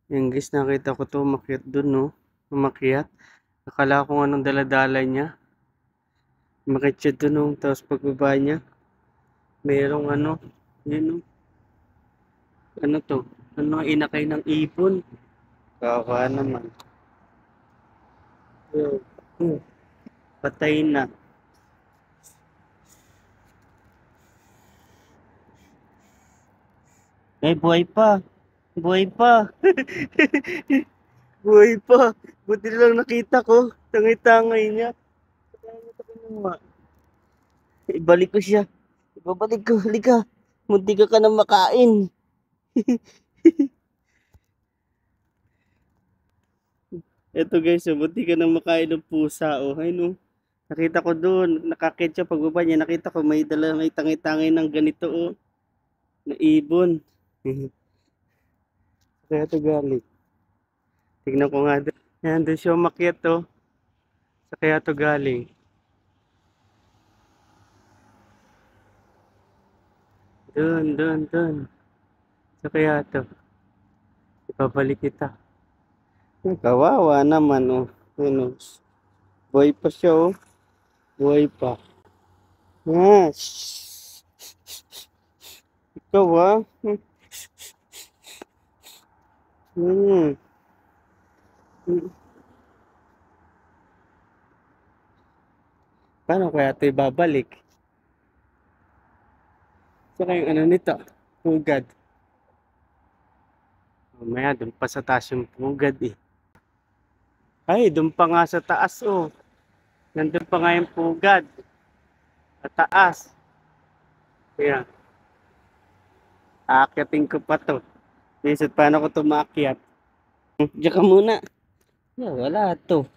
Yung guys, nakita ko to umakyat dun, no? Umakyat. Akala ko anong daladala niya. Umakyat siya dun, no? Tapos pagbaba niya, merong ano, yun, no? Ano to? Ano, inakay ng ibon. Kaka naman. Oh, oh, patay na. Ay, buhay pa. Buhay pa. Buhay pa. Buti lang nakita ko. Tangay-tangay niya. Kaya niya ito kinuha. Ibalik ko siya. Ibabalik ko. Halika. Munti ka na makain. Eto guys, munti ka na makain ng pusa. Oh, ay no. Nakita ko doon. Nakakit siya pagbaba niya. Nakita ko may dala, may tangay-tangay ng ganito. Oh, na ibon. Kaya ito galing. Tignan ko nga doon. Yan, doon siya umakyat to. Sa kaya ito galing. Doon. Sa kaya ito. Ibabalik kita. Kawawa naman, oh. Ano, buhay pa siya, oh. Buhay pa. Yes. Ikaw, ah. Hmm. Paano kaya ito ibabalik? Saka yung ano nito, pugad. Mamaya, doon pa sa taas yung pugad, eh. Ay, doon pa nga sa taas, oh. Nandun pa nga yung pugad. Sa taas. Kaya, aakyatin ko pa to. Isip, paano ko ito maakyat? Diyan ka muna. Yeah, wala to.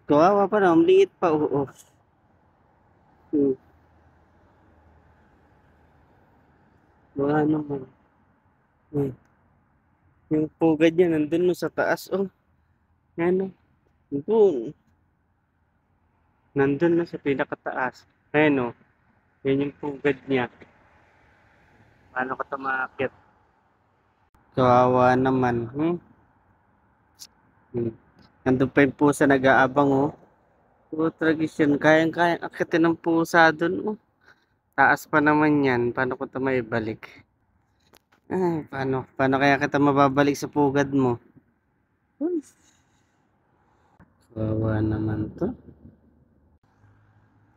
Kawawa pa na, ang liit pa, oo. Hmm. Wala naman. Hmm. Yung pugad niya, nandun no, sa taas, oh. Yan, oh. Nandun. Nandun na sa pinakataas. Ayan, oh. Yan yung pugad niya. Paano ko ito maakyat? Kawawa naman. Hmm. Nandun pa yung pusa nag-aabang, oh. Oh, tradisyon. Kayang-kayang akitin ng pusa dun, oh. Taas pa naman yan. Paano ko ito maibalik? Ay, paano kaya kita mababalik sa pugad mo? Uy, kawawa naman to.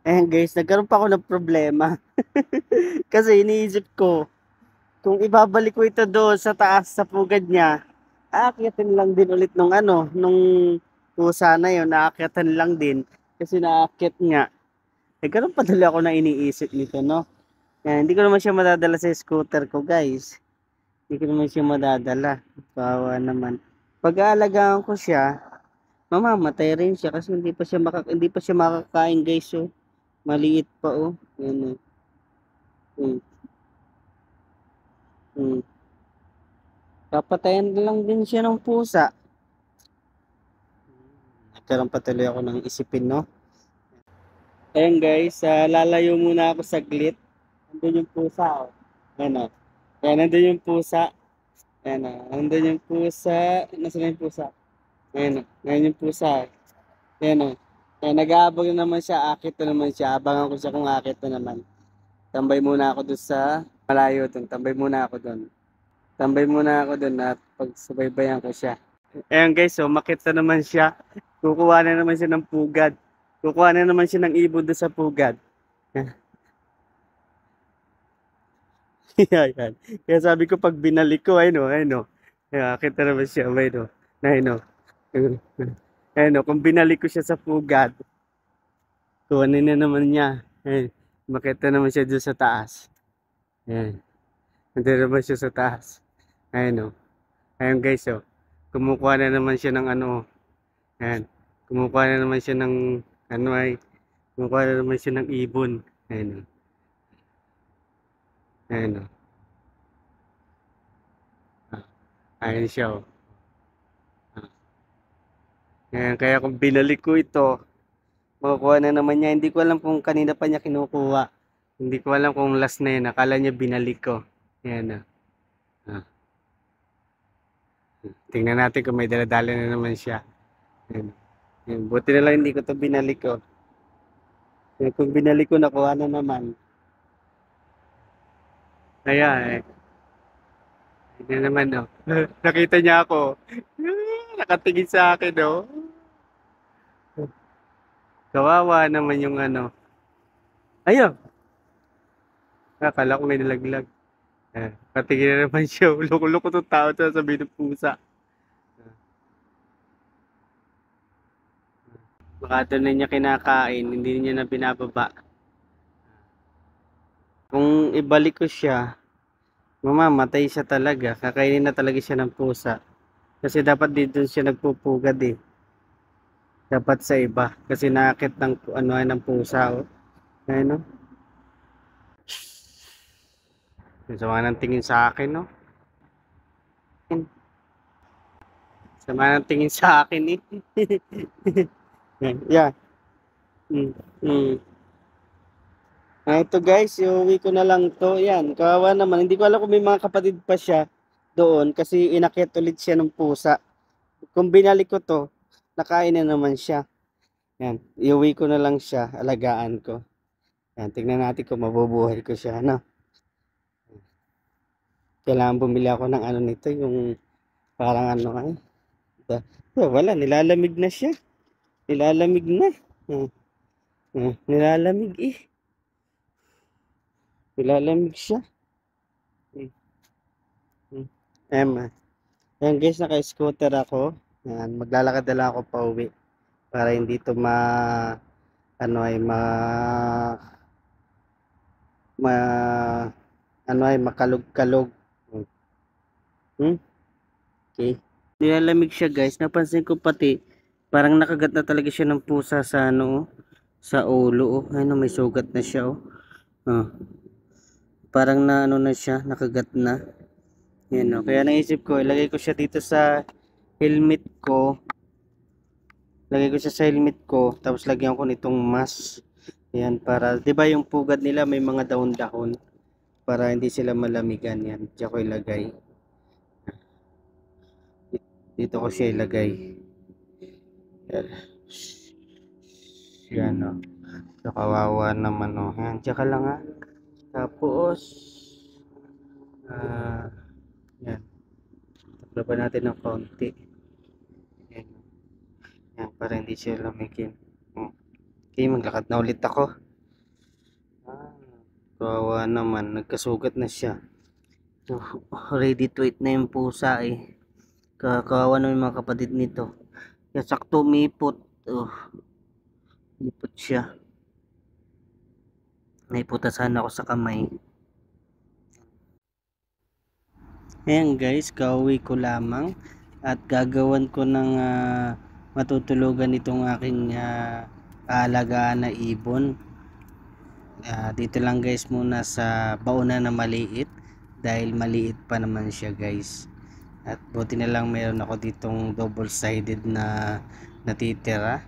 Guys, nagkaroon pa ako ng problema. Kasi iniisip ko, kung ibabalik ko ito doon sa taas sa pugad niya, aakyatin lang din ulit nung ano, nung pusa na yun, aakyatan lang din. Kasi naakyat nga. Nagkaroon pa tuloy ako na iniisip nito, no? Yan, hindi ko naman siya madadala sa scooter ko, guys. Hindi ko naman siya madadala. Kawawa naman. Pag-aalagaan ko siya, mamamatay rin siya kasi hindi pa siya makakain, guys. So, maliit pa, oh. Yan, oh. Hmm. Hmm. Papatayan lang din siya ng pusa. Nagkaroon pa tuloy ako ng isipin, no? Ayan guys, lalayo muna ako saglit. Nandun yung pusa, oh. Ayan, oh. Ayan, nandun yung pusa. Ayan, oh. Nandun yung pusa. Nasaan yung pusa? Ayan, oh. Ayan yung pusa. Ayan, oh. Ayan, nag-aabang na naman siya. Akit na naman siya. Abangan ko siya kung akit na naman. Tambay muna ako doon sa malayo doon. Tambay muna ako doon. Tambay muna ako doon at pagsubaybayan ko siya. Ayan guys, so makita naman siya. Kukuha na naman siya ng pugad. Kukuha na naman siya ng ibon doon sa pugad. Yan. Kaya sabi ko pag binalik ko, ay no. Kaya kita naman siya, ay no. Ay no. Ay no, kung binalik ko siya sa pugad, kuhanin na naman niya. Ay, makita naman siya doon sa taas. Ayan. Nandun naman siya sa taas. Ayun o. Ayun guys o. Kumukuha na naman siya ng ano. Ayan. Kumukuha na naman siya ng ano ay. Kumukuha na naman siya ng ibon. Ayun o. Ayun o. Ayun siya o. Ayan. Kaya kung binalik ko ito, makukuha na naman niya. Hindi ko alam kung kanina pa niya kinukuha. Hindi ko alam kung last na yun. Akala niya binalik ko. Yan na. Ah. Tingnan natin kung may daladala na naman siya. Yan. Yan. Buti na lang hindi ko to binalik ko. Yan, kung binalik ko, nakuha na naman. Kaya eh. Yan naman no. Nakita niya ako. Nakatingin sa akin no. Kawawa naman yung ano. Ayun. Akala ko may nalaglag. Patingin na naman siya. Loko-loko tong tao to sa ng pusa. Baka doon na niya kinakain, hindi niya na binababa. Kung ibalik ko siya, mamamatay siya talaga. Kakainin na talaga siya ng pusa. Kasi dapat dito siya nagpupugad eh. Dapat sa iba. Kasi nakakit ng ano ng pusa oh. Ayun no. Sama ng tingin sa akin no. Sama ng tingin sa akin eh. Yeah. Mm. Mm. Ito guys, iuwi ko na lang to. Yan, kawawa naman. Hindi ko alam kung may mga kapatid pa siya doon kasi inakyat ulit siya ng pusa. Kung binalik ko to, nakain na naman siya. Yan, iuwi ko na lang siya, alagaan ko. Yan, tingnan natin kung mabubuhay ko siya, ano. Kailangan bumili ako ng ano nito, yung parang ano ay. Wala, nilalamig na siya. Nilalamig na. Nilalamig eh. Nilalamig siya. Emma. Ayan guys, naka-scooter ako. Yan, maglalakad na lang ako pa uwi. Para hindi to ano ay ma ano ay makalog-kalog. Hmm? Okay. Nilalamig siya guys. Napansin ko pati parang nakagat na talaga siya ng pusa sa ano oh, sa ulo oh. Ano may sugat na siya oh. Ah, parang na ano na siya, nakagat na. Yan oh. Kaya naisip ko, ilagay ko siya dito sa helmet ko. Lagay ko siya sa helmet ko, tapos lagyan ko nitong mask. Yan para, 'di ba yung pugad nila may mga dahon-dahon para hindi sila malamigan yan. Diyan ko ilagay. Dito ko siya ilagay. Yan. Yan o. So, kawawa naman o. Yan, diyan ka lang ha. Tapos, yan. Taklaban natin ng konti. Yan. Yan, para hindi siya lamigin. Okay, maglakad na ulit ako. Kawawa naman, nagkasugat na siya. So, ready to eat na yung pusa eh. Kawawa na yung mga kapatid nito. Kaya sakto umipot. Umipot siya. Naiputasan ako sa kamay. Ayan guys, kauwi ko lamang. At gagawan ko ng matutulugan itong aking aalagaan na ibon. Dito lang guys muna sa baunan na maliit. Dahil maliit pa naman siya guys. At buti na lang meron ako ditong double sided na natitira.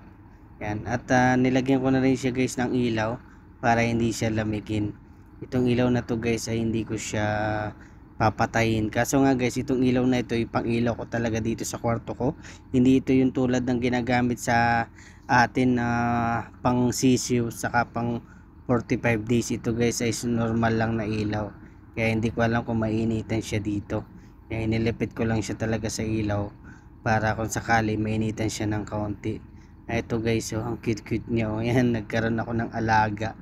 Yan. At nilagyan ko na rin siya guys ng ilaw para hindi siya lamigin. Itong ilaw na to guys ay hindi ko siya papatayin. Kaso nga guys, itong ilaw na ito ay pang ilaw ko talaga dito sa kwarto ko. Hindi ito yung tulad ng ginagamit sa atin na pang sisiw saka pang 45 days. Ito guys ay normal lang na ilaw. Kaya hindi ko alam kung mainitan siya dito. Kaya inilipit ko lang siya talaga sa ilaw para kung sakali mainitan siya ng kaunti. Ito guys, oh, ang cute-cute niya. Oh. Yan, nagkaroon ako ng alaga.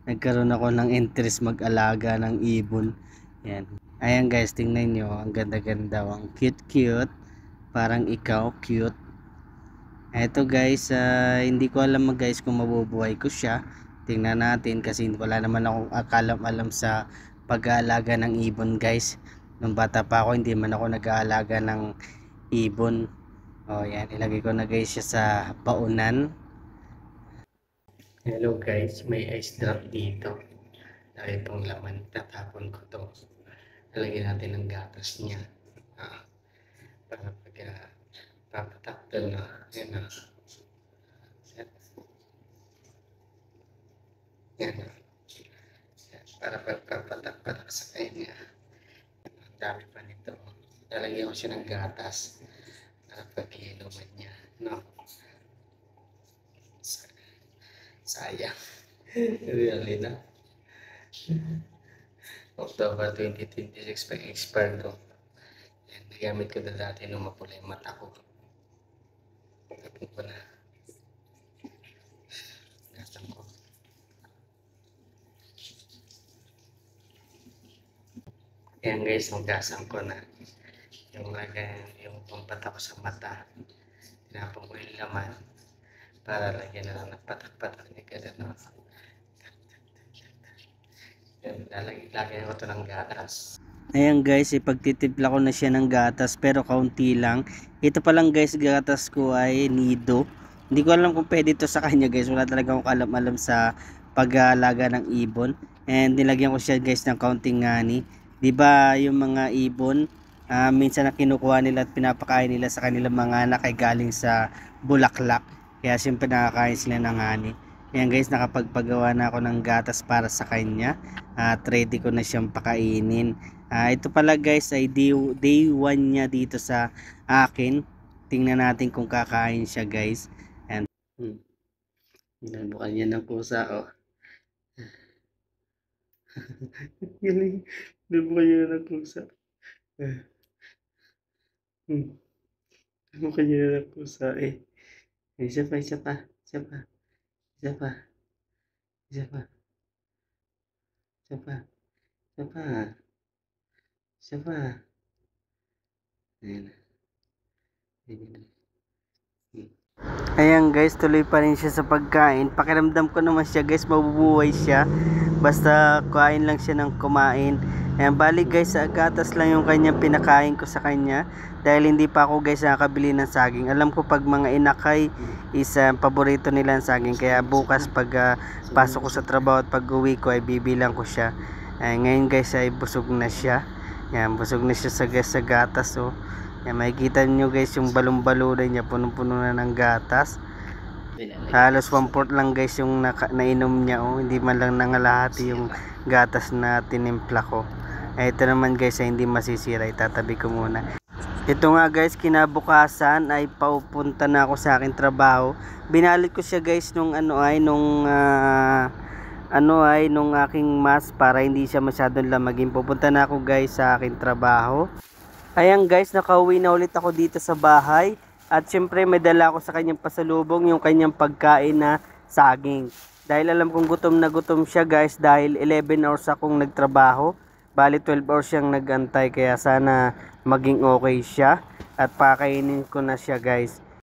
Nagkaroon ako ng interest mag-alaga ng ibon. Yan. Ayan guys, tingnan nyo. Ang ganda-ganda. Ang cute-cute. Parang ikaw, cute. Ito guys, hindi ko alam guys kung mabubuhay ko siya. Tingnan natin kasi wala naman akong akalam-alam sa pag-aalaga ng ibon guys. Nung bata pa ako, hindi man ako nag-aalaga ng ibon. O yan, ilagay ko na guys siya sa baunan. Hello guys, may ice drop dito. Dahil itong laman, tatapon ko to. Lalagyan natin ng gatas niya. Para pag papataktan na. Yan na. Set. Yan na. para pagpapatak-patak sa kanya. Ang dami pa nito. Lalagyan ko siya ng gatas para pag-iinuman niya. No? Sayang. Really na. October 2026 pa expire ko. Yan, nagamit ko na dati nung mapula yung mata ko. Tapos ko na. Gasang ko. Yan guys, gasang ko na. Yung pampata ko sa mata. Tinapon ko yung laman. Para lagyan na lang ng patak-patak ni Kadano. Yan, lagyan ko ito ng gatas. Ayan guys, ipagtitimpla ko na siya ng gatas pero kaunti lang. Ito pa lang guys, gatas ko ay nido. Hindi ko alam kung pwede ito sa kanya guys. Wala talaga akong alam-alam sa pag-aalaga ng ibon. And nilagyan ko siya guys ng kaunting ngani. Diba yung mga ibon, minsan na kinukuha nila at pinapakain nila sa kanilang mga anak ay galing sa bulaklak. Kaya siyempre nakakain sila ng ngani. Ayan guys, nakapagpagawa na ako ng gatas para sa kanya. At ready ko na siyang pakainin. Ito pala guys ay day 1 niya dito sa akin. Tingnan natin kung kakain siya guys. Ayan. Inabukan niya ng pusa oh. Galing. Inabukan niya ng pusa. Inabukan niya ng pusa eh. Isa pa. Isa pa. Isa pa. Isa pa. Isa pa. Isa pa. Isa pa. Isa pa. Ayan. Ayan guys, tuloy pa rin siya sa pagkain. Pakiramdam ko naman siya guys, mabubuhay siya. Basta kumain lang siya ng kumain. Ayan, bali guys, gatas lang yung kanyang pinakain ko sa kanya. Dahil hindi pa ako guys nakakabili ng saging. Alam ko pag mga inakay is paborito nila ng saging. Kaya bukas pag pasok ko sa trabaho at pag uwi ko ay bibilang ko siya. Ngayon guys ay busog na siya. Ayan, busog na siya sa gatas oh. Yan, makikita nyo guys yung balong-balon niya, punong-puno na ng gatas. Halos 1/4 lang guys yung nainom niya oh. Hindi man lang nangalahati yung gatas na tinimpla ko. Ito naman guys ay hindi masisira, itatabi ko muna. Ito nga guys, kinabukasan ay paupunta na ako sa aking trabaho. Binalik ko siya guys nung nung aking mask para hindi siya masyadong lamagin. Pupunta na ako guys sa aking trabaho. Ayan guys, nakauwi na ulit ako dito sa bahay. At syempre may dala ako sa kanyang pasalubong, yung kanyang pagkain na saging. Dahil alam kong gutom na gutom siya guys, dahil 11 hours akong nagtrabaho. Bali 12 hours siyang nagantay, kaya sana maging okay siya. At pakainin ko na siya guys.